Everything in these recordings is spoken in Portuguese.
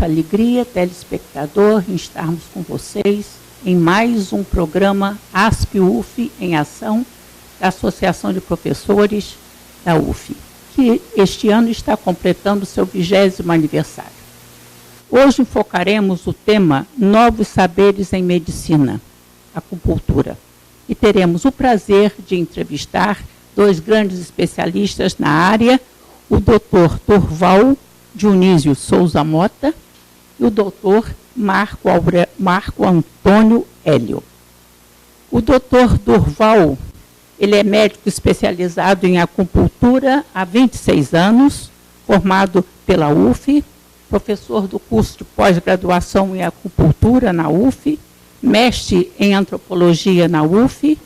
alegria, telespectador, em estarmos com vocês em mais um programa ASP-UF em Ação, da Associação de Professores da UF, que este ano está completando seu 20º aniversário. Hoje enfocaremos o tema Novos Saberes em Medicina, Acupuntura, e teremos o prazer de entrevistar dois grandes especialistas na área, o Dr. Durval Dionísio Souza Mota e o Dr. Marco Antônio Hélio. O Dr. Durval, ele é médico especializado em acupuntura há 26 anos, formado pela UF, professor do curso de pós-graduação em acupuntura na UF, mestre em antropologia na UF,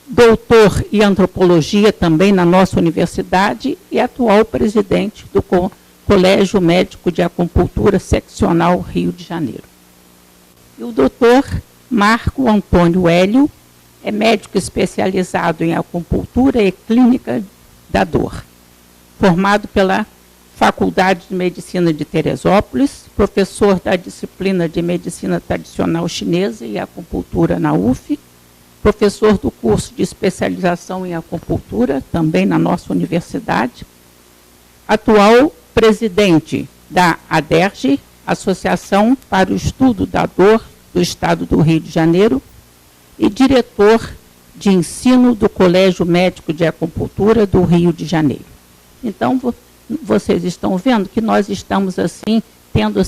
doutor em antropologia também na nossa universidade e atual presidente do Colégio Médico de Acupuntura Seccional Rio de Janeiro. E o doutor Marco Antônio Hélio é médico especializado em acupuntura e clínica da dor, formado pela Faculdade de Medicina de Teresópolis, professor da disciplina de Medicina Tradicional Chinesa e Acupuntura na UF, professor do curso de especialização em acupuntura, também na nossa universidade, atual presidente da ADERJ, Associação para o Estudo da Dor do Estado do Rio de Janeiro, e diretor de ensino do Colégio Médico de Acupuntura do Rio de Janeiro. Então, vocês estão vendo que nós estamos tendo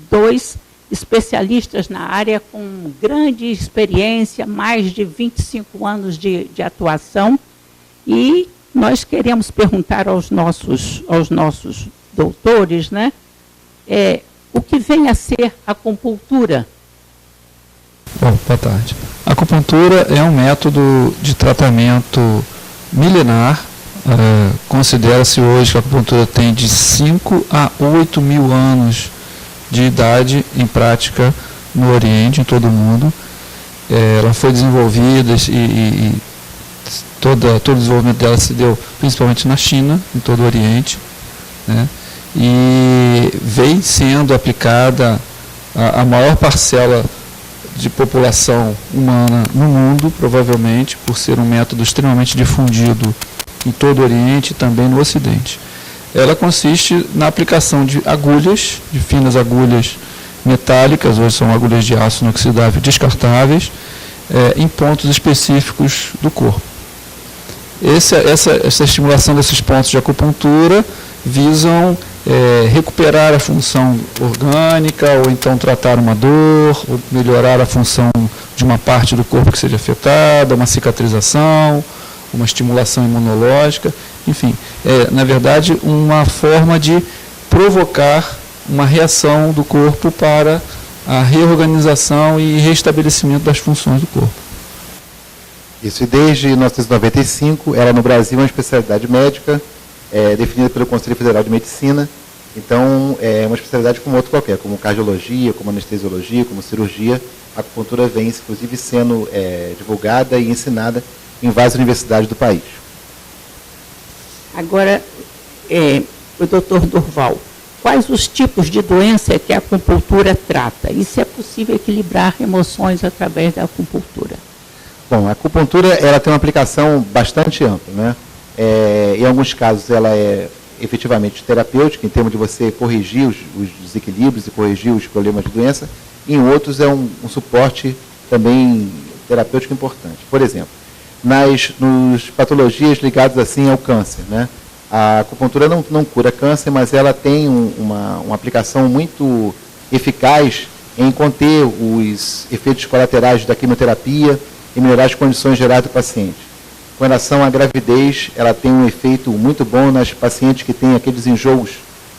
dois especialistas na área com grande experiência, mais de 25 anos de atuação, e nós queremos perguntar aos nossos doutores, né, o que vem a ser a acupuntura? Bom, boa tarde. A acupuntura é um método de tratamento milenar. Considera-se hoje que a acupuntura tem de 5 a 8 mil anos de idade em prática no Oriente, em todo o mundo. Ela foi desenvolvida e todo o desenvolvimento dela se deu principalmente na China, em todo o Oriente, né? E vem sendo aplicada a maior parcela de população humana no mundo, provavelmente, por ser um método extremamente difundido em todo o Oriente e também no Ocidente. Ela consiste na aplicação de agulhas, de finas agulhas metálicas, hoje são agulhas de aço inoxidável descartáveis, em pontos específicos do corpo. Essa estimulação desses pontos de acupuntura visam recuperar a função orgânica, ou então tratar uma dor, ou melhorar a função de uma parte do corpo que seja afetada, uma cicatrização, uma estimulação imunológica, enfim, na verdade, uma forma de provocar uma reação do corpo para a reorganização e restabelecimento das funções do corpo. Isso, e desde 1995, ela no Brasil é uma especialidade médica, definida pelo Conselho Federal de Medicina. Então, é uma especialidade como outra qualquer, como cardiologia, como anestesiologia, como cirurgia. A acupuntura vem, inclusive, sendo divulgada e ensinada em várias universidades do país. Agora, o doutor Durval, quais os tipos de doença que a acupuntura trata? E se é possível equilibrar emoções através da acupuntura? Bom, a acupuntura ela tem uma aplicação bastante ampla, né? Em alguns casos ela é efetivamente terapêutica, em termos de você corrigir os desequilíbrios e corrigir os problemas de doença. Em outros é um suporte também terapêutico importante. Por exemplo, nas patologias ligadas ao câncer, né? A acupuntura não cura câncer, mas ela tem uma aplicação muito eficaz em conter os efeitos colaterais da quimioterapia e melhorar as condições gerais do paciente. Com relação à gravidez, ela tem um efeito muito bom nas pacientes que têm aqueles enjoos,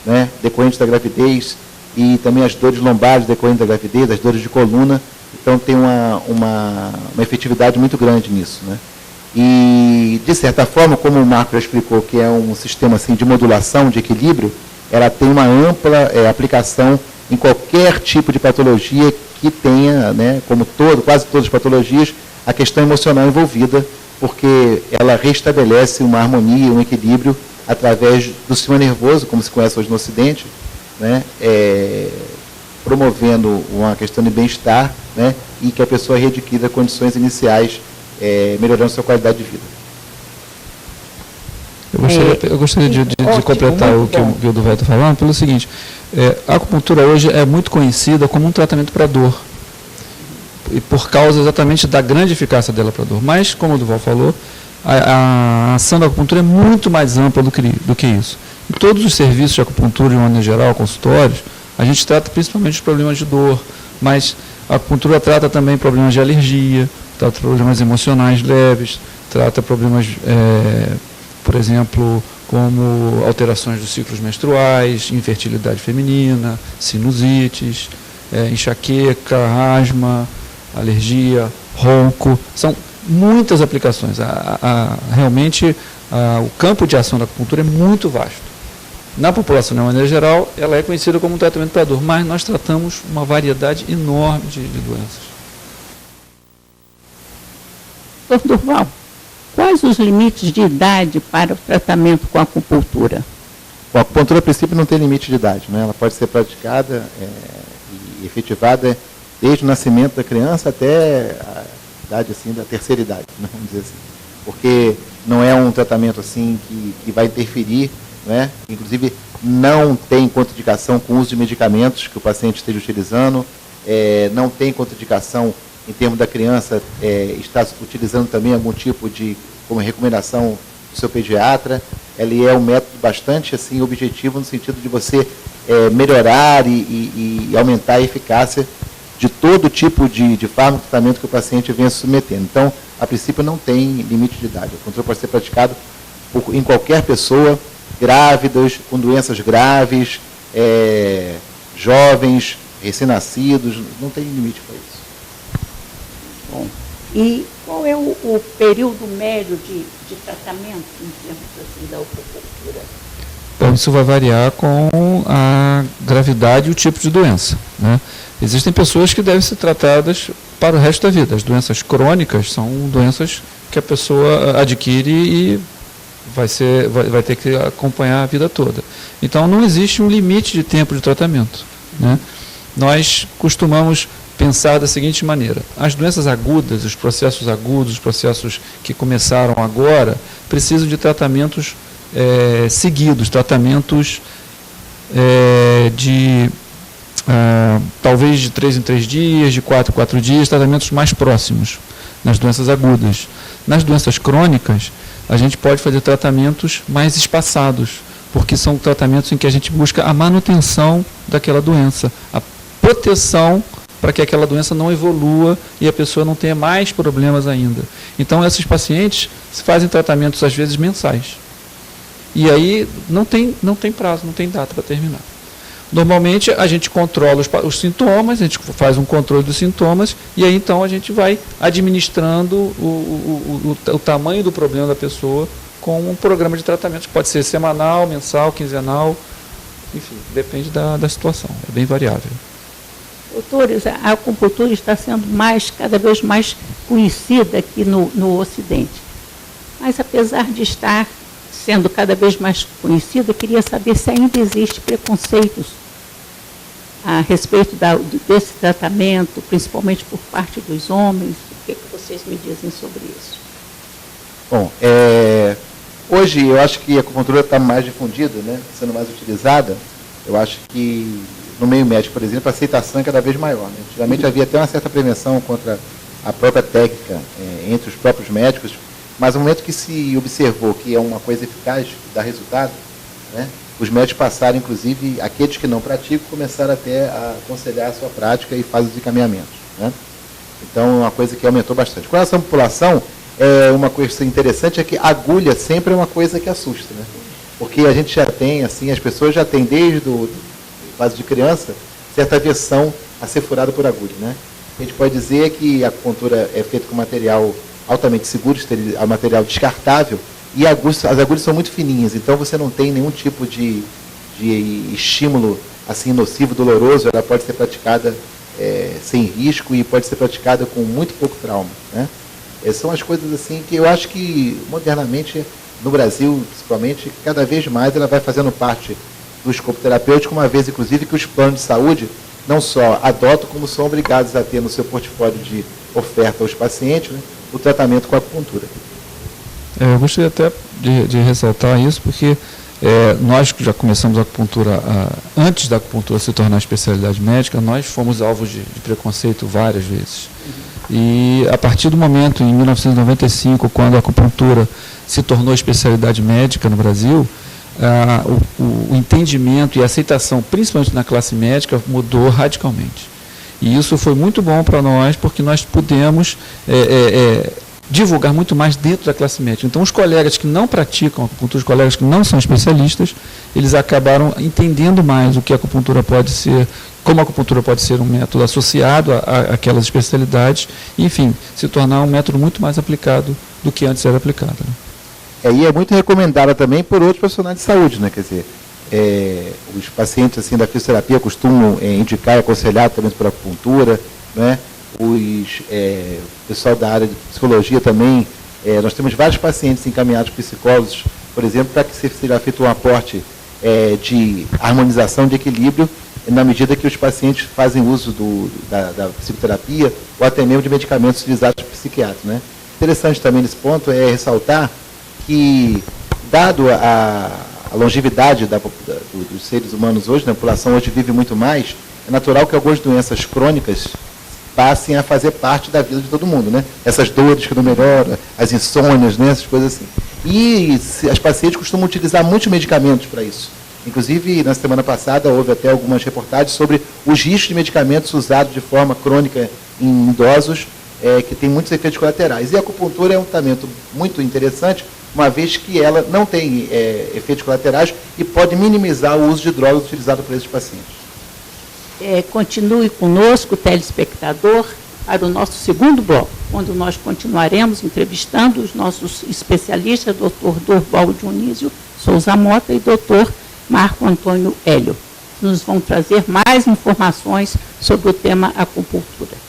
né, decorrentes da gravidez, e também as dores lombares decorrentes da gravidez, as dores de coluna. Então tem uma efetividade muito grande nisso, né? E, de certa forma, como o Marco já explicou, que é um sistema de modulação, de equilíbrio, ela tem uma ampla aplicação em qualquer tipo de patologia que tenha, né, como quase todas as patologias, a questão emocional envolvida, porque ela restabelece uma harmonia, um equilíbrio através do sistema nervoso, como se conhece hoje no Ocidente, né, promovendo uma questão de bem-estar, né, e que a pessoa readquira condições iniciais, melhorando sua qualidade de vida. Eu gostaria de completar o que o Duval está falando, pelo seguinte, a acupuntura hoje é muito conhecida como um tratamento para dor, e por causa exatamente da grande eficácia dela para dor. Mas, como o Duval falou, a ação da acupuntura é muito mais ampla do que isso. Em todos os serviços de acupuntura, de uma maneira geral, consultórios, a gente trata principalmente os problemas de dor, mas a acupuntura trata também problemas de alergia, trata problemas emocionais leves, trata problemas, por exemplo, como alterações dos ciclos menstruais, infertilidade feminina, sinusites, enxaqueca, asma, alergia, ronco. São muitas aplicações. Realmente, o campo de ação da acupuntura é muito vasto. Na população, de uma maneira geral, ela é conhecida como um tratamento para dor, mas nós tratamos uma variedade enorme de doenças. Dr. Durval, quais os limites de idade para o tratamento com a acupuntura? Bom, a acupuntura, a princípio, não tem limite de idade, né? Ela pode ser praticada e efetivada desde o nascimento da criança até a idade, assim, da terceira idade, né? Vamos dizer assim. Porque não é um tratamento assim que vai interferir, né? Inclusive, não tem contraindicação com o uso de medicamentos que o paciente esteja utilizando, não tem contraindicação em termos da criança estar utilizando também algum tipo de, como recomendação do seu pediatra. Ele é um método bastante assim, objetivo no sentido de você melhorar e aumentar a eficácia de todo tipo de fármaco, tratamento que o paciente venha se submetendo. Então, a princípio, não tem limite de idade. O controle pode ser praticado em qualquer pessoa, grávidas, com doenças graves, jovens, recém-nascidos, não tem limite para isso. Bom, e qual é o período médio de tratamento em termos assim, da acupuntura? Bom, isso vai variar com a gravidade e o tipo de doença, né? Existem pessoas que devem ser tratadas para o resto da vida. As doenças crônicas são doenças que a pessoa adquire e vai ter que acompanhar a vida toda. Então, não existe um limite de tempo de tratamento, né? Nós costumamos pensar da seguinte maneira: as doenças agudas, os processos agudos, os processos que começaram agora, precisam de tratamentos seguidos, tratamentos talvez de 3 em 3 dias, de 4 em 4 dias, tratamentos mais próximos nas doenças agudas. Nas doenças crônicas, a gente pode fazer tratamentos mais espaçados, porque são tratamentos em que a gente busca a manutenção daquela doença, a proteção para que aquela doença não evolua e a pessoa não tenha mais problemas ainda. Então, esses pacientes fazem tratamentos, às vezes, mensais. E aí não tem prazo, não tem data para terminar. Normalmente, a gente controla os sintomas, a gente faz um controle dos sintomas, e aí, então, a gente vai administrando o tamanho do problema da pessoa com um programa de tratamento, que pode ser semanal, mensal, quinzenal, enfim, depende da situação, é bem variável. Doutores, a acupuntura está sendo cada vez mais conhecida aqui no Ocidente. Mas, apesar de estar sendo cada vez mais conhecida, eu queria saber se ainda existe preconceitos a respeito desse tratamento, principalmente por parte dos homens. O que vocês me dizem sobre isso? Bom, hoje eu acho que a acupuntura está mais difundida, né, sendo mais utilizada. Eu acho que no meio médico, por exemplo, a aceitação é cada vez maior, né? Antigamente havia até uma certa prevenção contra a própria técnica entre os próprios médicos, mas no momento que se observou que é uma coisa eficaz, que dá resultado, né, os médicos passaram, inclusive, aqueles que não praticam, começaram até a aconselhar a sua prática e fazem os encaminhamentos, né? Então, é uma coisa que aumentou bastante. Com relação à população, uma coisa interessante é que a agulha sempre é uma coisa que assusta, né? Porque a gente já tem, assim, as pessoas já têm desde fase de criança, certa aversão a ser furada por agulha, né? A gente pode dizer que a acupuntura é feita com material altamente seguro, material descartável, e as agulhas são muito fininhas, então você não tem nenhum tipo de estímulo assim nocivo, doloroso. Ela pode ser praticada sem risco e pode ser praticada com muito pouco trauma, né? São as coisas assim que eu acho que modernamente, no Brasil principalmente, cada vez mais ela vai fazendo parte do escopo terapêutico, uma vez inclusive que os planos de saúde não só adotam, como são obrigados a ter no seu portfólio de oferta aos pacientes, né, o tratamento com a acupuntura. Eu gostaria até de ressaltar isso, porque nós que já começamos a acupuntura antes da acupuntura se tornar especialidade médica, nós fomos alvos de preconceito várias vezes. E a partir do momento, em 1995, quando a acupuntura se tornou especialidade médica no Brasil, o entendimento e a aceitação, principalmente na classe médica, mudou radicalmente. E isso foi muito bom para nós, porque nós pudemos divulgar muito mais dentro da classe médica. Então, os colegas que não praticam acupuntura, os colegas que não são especialistas, eles acabaram entendendo mais o que a acupuntura pode ser, como a acupuntura pode ser um método associado àquelas especialidades, e, enfim, se tornar um método muito mais aplicado do que antes era aplicado. Né? E é muito recomendada também por outros profissionais de saúde, né? Quer dizer, os pacientes assim, da fisioterapia costumam indicar e aconselhar também por acupuntura, né? O pessoal da área de psicologia também, nós temos vários pacientes encaminhados psicólogos, por exemplo, para que seja feito um aporte de harmonização, de equilíbrio, na medida que os pacientes fazem uso da psicoterapia ou até mesmo de medicamentos utilizados por psiquiatras. Né? Interessante também nesse ponto é ressaltar que, dado a longevidade dos seres humanos hoje, né, a população hoje vive muito mais, é natural que algumas doenças crônicas passem a fazer parte da vida de todo mundo, né? Essas dores que não melhoram, as insônias, né? Essas coisas assim. E as pacientes costumam utilizar muitos medicamentos para isso. Inclusive, na semana passada, houve até algumas reportagens sobre os riscos de medicamentos usados de forma crônica em idosos, que tem muitos efeitos colaterais. E a acupuntura é um tratamento muito interessante, uma vez que ela não tem efeitos colaterais e pode minimizar o uso de drogas utilizado por esses pacientes. Continue conosco, telespectador, para o nosso segundo bloco, onde nós continuaremos entrevistando os nossos especialistas, Dr. Durval Dionísio Souza Mota e Dr. Marco Antônio Hélio. Nos vão trazer mais informações sobre o tema acupuntura.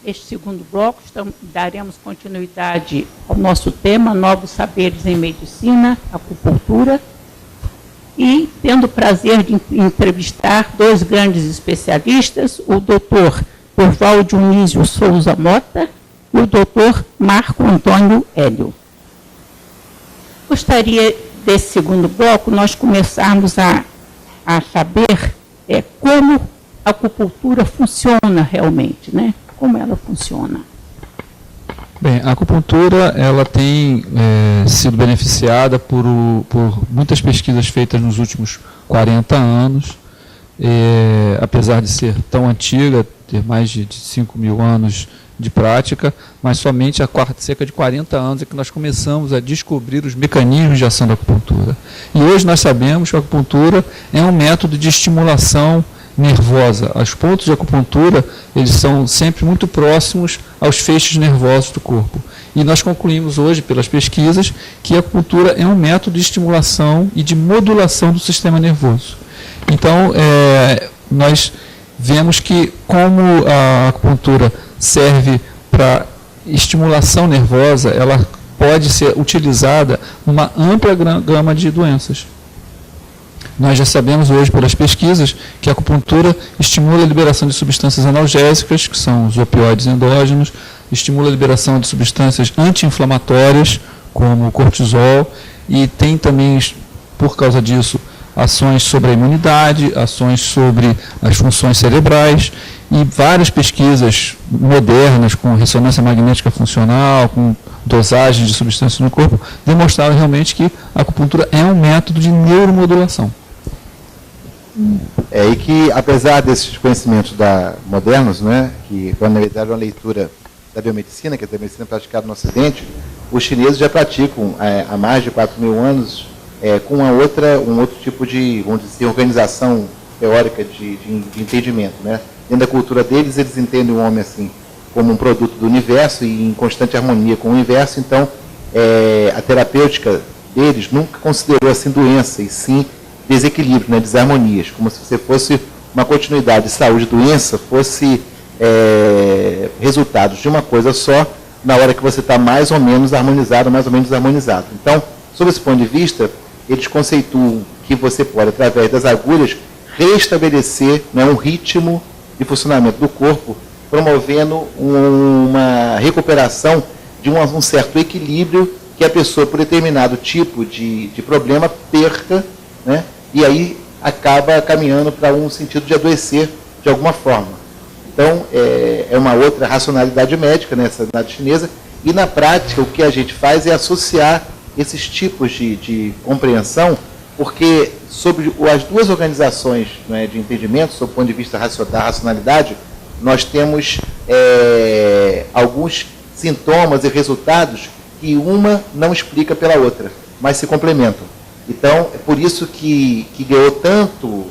Neste segundo bloco, daremos continuidade ao nosso tema, Novos Saberes em Medicina, Acupuntura, e tendo o prazer de entrevistar dois grandes especialistas, o Dr. Durval Dionísio Souza Mota e o Dr. Marco Antônio Hélio. Gostaria, desse segundo bloco, nós começarmos a saber como a acupuntura funciona realmente, né? Como ela funciona? Bem, a acupuntura ela tem sido beneficiada por muitas pesquisas feitas nos últimos 40 anos, apesar de ser tão antiga, ter mais de 5 mil anos de prática, mas somente há cerca de 40 anos é que nós começamos a descobrir os mecanismos de ação da acupuntura. E hoje nós sabemos que a acupuntura é um método de estimulação nervosa. Os pontos de acupuntura, eles são sempre muito próximos aos feixes nervosos do corpo. E nós concluímos hoje, pelas pesquisas, que a acupuntura é um método de estimulação e de modulação do sistema nervoso. Então, nós vemos que, como a acupuntura serve para estimulação nervosa, ela pode ser utilizada numa ampla gama de doenças. Nós já sabemos hoje, pelas pesquisas, que a acupuntura estimula a liberação de substâncias analgésicas, que são os opioides endógenos, estimula a liberação de substâncias anti-inflamatórias, como o cortisol, e tem também, por causa disso, ações sobre a imunidade, ações sobre as funções cerebrais, e várias pesquisas modernas com ressonância magnética funcional, com dosagem de substâncias no corpo, demonstraram realmente que a acupuntura é um método de neuromodulação. E que, apesar desses conhecimentos modernos, né, que na verdade é uma leitura da biomedicina, que é a medicina praticada no Ocidente, os chineses já praticam há mais de 4.000 anos com um outro tipo de, vamos dizer, organização teórica de entendimento, né? Dentro da cultura deles, eles entendem o homem assim como um produto do universo e em constante harmonia com o universo. Então, a terapêutica deles nunca considerou assim doença, e sim desequilíbrio, né, desarmonias, como se você fosse uma continuidade de saúde e doença, fosse resultados de uma coisa só, na hora que você está mais ou menos harmonizado, mais ou menos desarmonizado. Então, sob esse ponto de vista, eles conceituam que você pode, através das agulhas, restabelecer, né, um ritmo de funcionamento do corpo, promovendo uma recuperação de um certo equilíbrio que a pessoa, por determinado tipo de problema, perca, né, e aí acaba caminhando para um sentido de adoecer de alguma forma. Então, é uma outra racionalidade médica nessa análise chinesa, e na prática o que a gente faz é associar esses tipos de compreensão, porque sobre as duas organizações, né, de entendimento, sob o ponto de vista da racionalidade, nós temos alguns sintomas e resultados que uma não explica pela outra, mas se complementam. Então, é por isso que ganhou tanto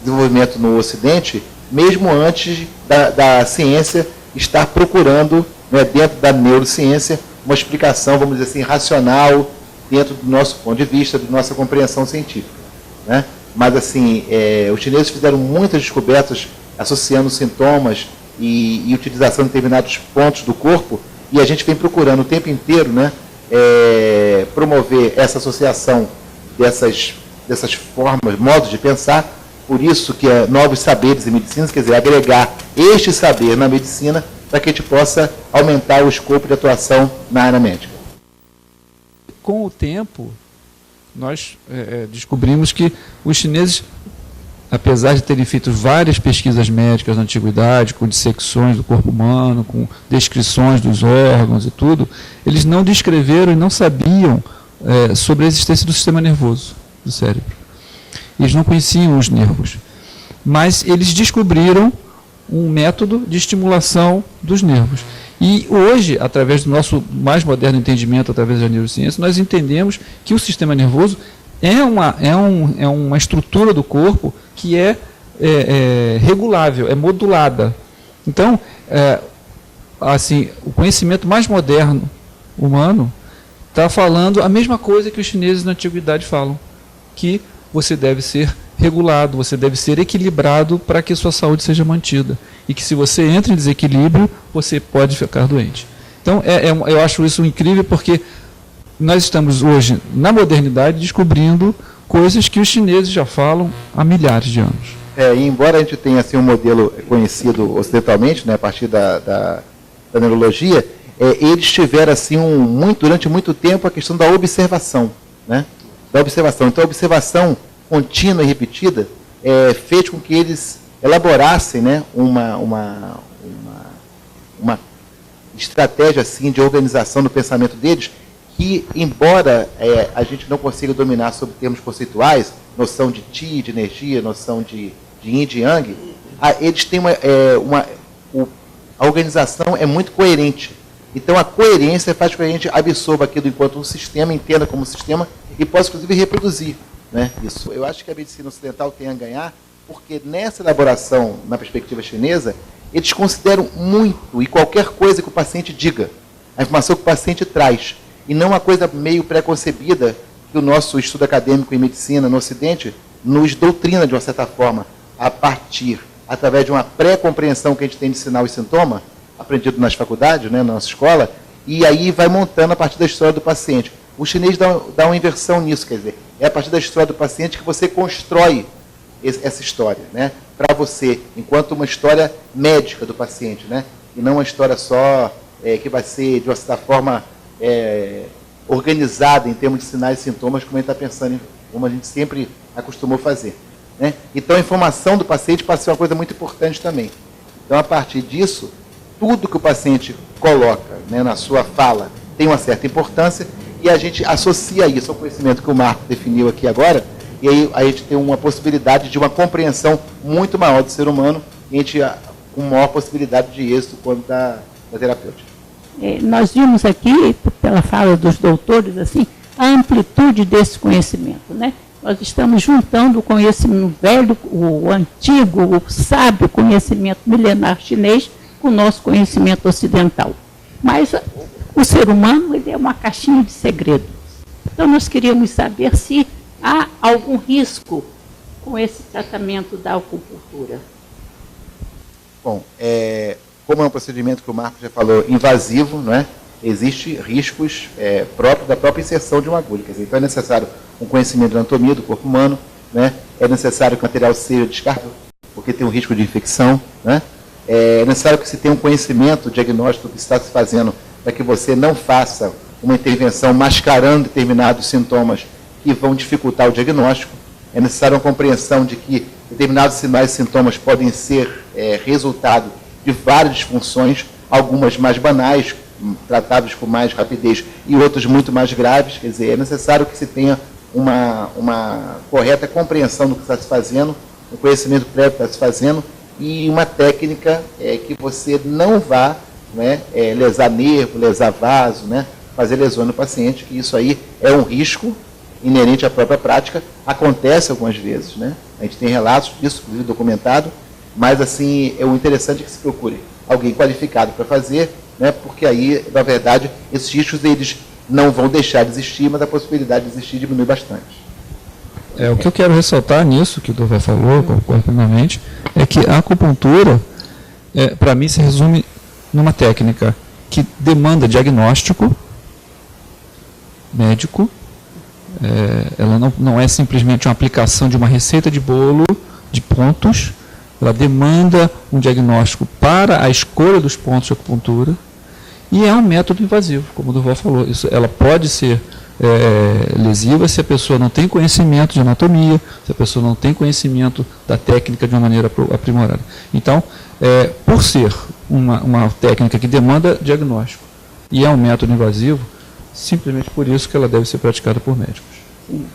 desenvolvimento no Ocidente, mesmo antes da ciência estar procurando, né, dentro da neurociência, uma explicação, vamos dizer assim, racional, dentro do nosso ponto de vista, da nossa compreensão científica, né? Mas, assim, os chineses fizeram muitas descobertas associando sintomas e utilização de determinados pontos do corpo, e a gente vem procurando o tempo inteiro, né, promover essa associação dessas formas, modos de pensar. Por isso que novos saberes em medicina, quer dizer, agregar este saber na medicina para que a gente possa aumentar o escopo de atuação na área médica. Com o tempo, nós descobrimos que os chineses, apesar de terem feito várias pesquisas médicas na antiguidade, com dissecções do corpo humano, com descrições dos órgãos e tudo, eles não descreveram e não sabiam sobre a existência do sistema nervoso do cérebro. Eles não conheciam os nervos, mas eles descobriram um método de estimulação dos nervos. E hoje, através do nosso mais moderno entendimento, através da neurociência, nós entendemos que o sistema nervoso é uma estrutura do corpo que é regulável, é modulada. Então, assim, o conhecimento mais moderno humano está falando a mesma coisa que os chineses na antiguidade falam, que você deve ser regulado, você deve ser equilibrado para que a sua saúde seja mantida. E que se você entra em desequilíbrio, você pode ficar doente. Então, eu acho isso incrível, porque nós estamos hoje, na modernidade, descobrindo coisas que os chineses já falam há milhares de anos. E embora a gente tenha assim, um modelo conhecido ocidentalmente, né, a partir da neurologia, eles tiveram assim, durante muito tempo a questão da observação, né? Da observação. Então, a observação contínua e repetida fez com que eles elaborassem, né, uma estratégia assim, de organização do pensamento deles, que, embora a gente não consiga dominar sobre termos conceituais, noção de Qi, de energia, noção de Yin e de Yang, eles têm a organização é muito coerente. Então, a coerência faz com que a gente absorva aquilo enquanto um sistema, entenda como um sistema, e possa, inclusive, reproduzir, né, isso. Eu acho que a medicina ocidental tem a ganhar, porque nessa elaboração, na perspectiva chinesa, eles consideram muito e qualquer coisa que o paciente diga, a informação que o paciente traz, e não uma coisa meio pré-concebida que o nosso estudo acadêmico em medicina no Ocidente nos doutrina, de uma certa forma, através de uma pré-compreensão que a gente tem de sinal e sintoma, aprendido nas faculdades, né, na nossa escola, e aí vai montando a partir da história do paciente. O chinês dá uma inversão nisso, quer dizer, é a partir da história do paciente que você constrói essa história, né, para você, enquanto uma história médica do paciente, né, e não uma história só que vai ser, de uma certa forma, organizada em termos de sinais e sintomas, como a gente está pensando, como a gente sempre acostumou fazer. né? Então, a informação do paciente passa a ser uma coisa muito importante também. Então, a partir disso, tudo que o paciente coloca, né, na sua fala tem uma certa importância e a gente associa isso ao conhecimento que o Marco definiu aqui agora, e aí a gente tem uma possibilidade de uma compreensão muito maior do ser humano e a gente com maior possibilidade de êxito quanto da terapêutica. Nós vimos aqui, pela fala dos doutores, assim, a amplitude desse conhecimento, né? Nós estamos juntando o conhecimento velho, o antigo, o sábio conhecimento milenar chinês com o nosso conhecimento ocidental. Mas o ser humano, ele é uma caixinha de segredos. Então, nós queríamos saber se há algum risco com esse tratamento da acupuntura. Bom, como é um procedimento que o Marco já falou, invasivo, não é? Existem riscos próprios da própria inserção de uma agulha. Quer dizer, então é necessário um conhecimento da anatomia do corpo humano, né? É necessário que o material seja descartável, porque tem um risco de infecção, né? É necessário que se tenha um conhecimento diagnóstico que está se fazendo para que você não faça uma intervenção mascarando determinados sintomas que vão dificultar o diagnóstico. É necessário uma compreensão de que determinados sinais e sintomas podem ser resultado de várias disfunções, algumas mais banais, tratáveis com mais rapidez, e outros muito mais graves. Quer dizer, é necessário que se tenha uma correta compreensão do que está se fazendo, um conhecimento prévio que está se fazendo, e uma técnica que você não vá, né, lesar nervo, lesar vaso, né, fazer lesões no paciente, que isso aí é um risco inerente à própria prática, acontece algumas vezes, né? A gente tem relatos disso, inclusive documentado, mas assim, o interessante é que se procure alguém qualificado para fazer, né? Porque aí, na verdade, esses riscos eles não vão deixar de existir, mas a possibilidade de existir diminui bastante. O que eu quero ressaltar nisso, que o Dr. falou, concordo plenamente, é que a acupuntura, para mim, se resume numa técnica que demanda diagnóstico médico. Ela não é simplesmente uma aplicação de uma receita de bolo de pontos, ela demanda um diagnóstico para a escolha dos pontos de acupuntura e é um método invasivo, como o Durval falou. Ela pode ser lesiva se a pessoa não tem conhecimento de anatomia, se a pessoa não tem conhecimento da técnica de uma maneira aprimorada. Então, por ser uma técnica que demanda diagnóstico e é um método invasivo, simplesmente por isso que ela deve ser praticada por médicos. Sim.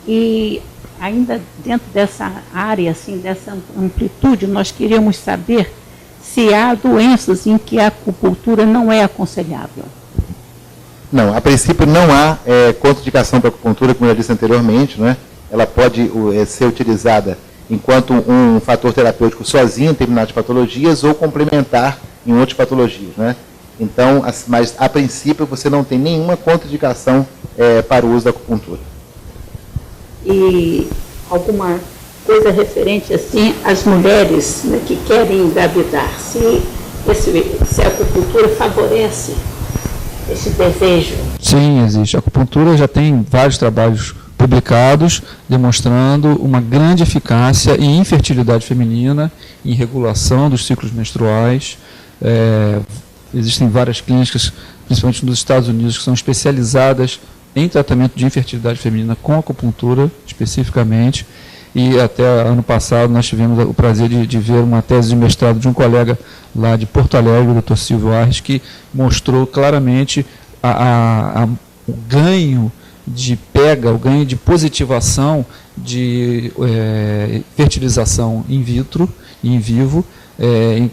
E ainda dentro dessa área, assim, dessa amplitude, nós queríamos saber se há doenças em que a acupuntura não é aconselhável. Não, a princípio não há contraindicação para a acupuntura, como eu já disse anteriormente, né? Ela pode ser utilizada enquanto um fator terapêutico sozinho em determinadas patologias ou complementar em outras patologias, né? Então, mas a princípio você não tem nenhuma contraindicação para o uso da acupuntura. E alguma coisa referente assim às mulheres, né, que querem engravidar, se a acupuntura favorece esse desejo? Sim, existe. A acupuntura já tem vários trabalhos publicados demonstrando uma grande eficácia em infertilidade feminina, em regulação dos ciclos menstruais. Existem várias clínicas, principalmente nos Estados Unidos, que são especializadas em tratamento de infertilidade feminina com acupuntura, especificamente. E até ano passado nós tivemos o prazer de ver uma tese de mestrado de um colega lá de Porto Alegre, o Dr. Silvio Arres, que mostrou claramente o ganho de pega, o ganho de positivação de fertilização in vitro e in vivo,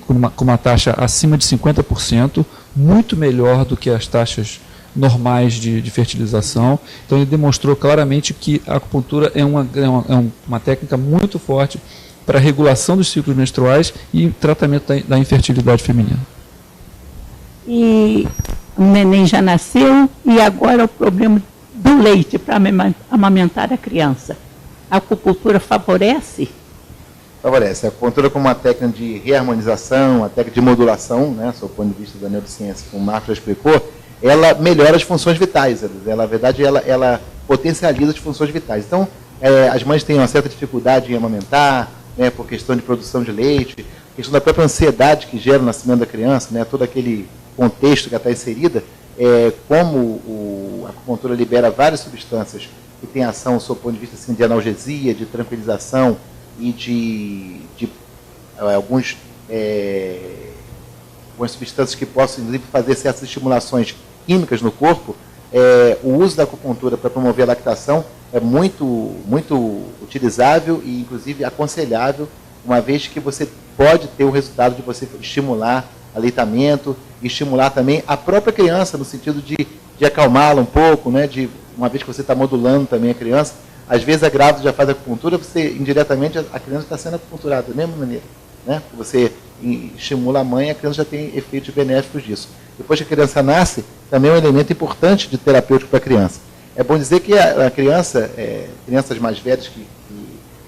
com uma taxa acima de 50%, muito melhor do que as taxas normais de fertilização. Então ele demonstrou claramente que a acupuntura é uma técnica muito forte para a regulação dos ciclos menstruais e tratamento da infertilidade feminina. E o neném já nasceu e agora o problema do leite para amamentar a criança. A acupuntura favorece? Favorece. A acupuntura como uma técnica de reharmonização, uma técnica de modulação, né, sob o ponto de vista da neurociência, como o Marco já explicou, ela melhora as funções vitais. Na verdade, ela potencializa as funções vitais. Então, as mães têm uma certa dificuldade em amamentar, né, por questão de produção de leite, questão da própria ansiedade que gera o nascimento da criança, né, todo aquele contexto que ela está inserida, como a acupuntura libera várias substâncias que têm ação, sob o ponto de vista assim, de analgesia, de tranquilização, e de algumas substâncias que possam, inclusive, fazer certas estimulações químicas no corpo, o uso da acupuntura para promover a lactação é muito, muito utilizável e, inclusive, aconselhável, uma vez que você pode ter o resultado de você estimular aleitamento e estimular também a própria criança, no sentido de acalmá-la um pouco, né? Uma vez que você está modulando também a criança. Às vezes a grávida já faz acupuntura, você indiretamente a criança está sendo acupunturada da mesma maneira, né? Você estimula a mãe, a criança já tem efeitos benéficos disso. Depois que a criança nasce, também é um elemento importante de terapêutico para a criança. É bom dizer que a criança, crianças mais velhas que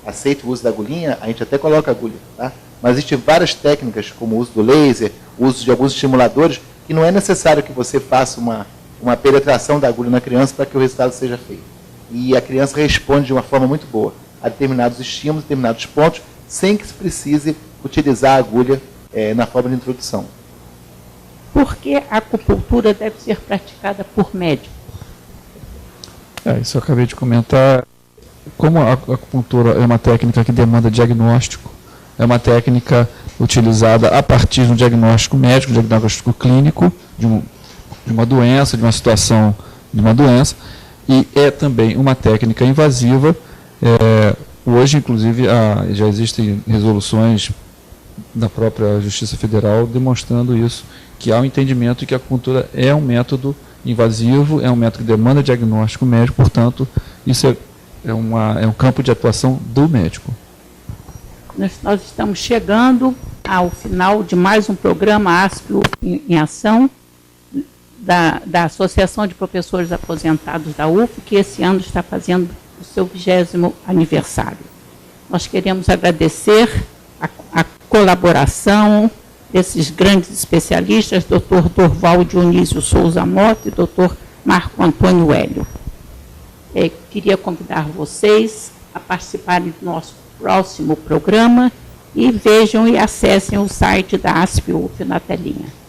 aceitam o uso da agulhinha, a gente até coloca a agulha, tá? Mas existem várias técnicas, como o uso do laser, o uso de alguns estimuladores, que não é necessário que você faça uma penetração da agulha na criança para que o resultado seja feito. E a criança responde de uma forma muito boa a determinados estímulos, determinados pontos, sem que se precise utilizar a agulha na forma de introdução. Por que a acupuntura deve ser praticada por médico? Isso eu acabei de comentar. Como a acupuntura é uma técnica que demanda diagnóstico, é uma técnica utilizada a partir de um diagnóstico médico, diagnóstico clínico, de uma doença, de uma situação de uma doença, e é também uma técnica invasiva. Hoje, inclusive, já existem resoluções da própria Justiça Federal demonstrando isso, que há um entendimento de que a acupuntura é um método invasivo, é um método que demanda diagnóstico médico, portanto, isso é um campo de atuação do médico. Nós estamos chegando ao final de mais um programa ASP em Ação, da Associação de Professores Aposentados da UF, que esse ano está fazendo o seu 20º aniversário. Nós queremos agradecer a colaboração desses grandes especialistas, Dr. Dorval Dionísio Souza Mota e Dr. Marco Antônio Hélio. Queria convidar vocês a participarem do nosso próximo programa e vejam e acessem o site da ASP UF na telinha.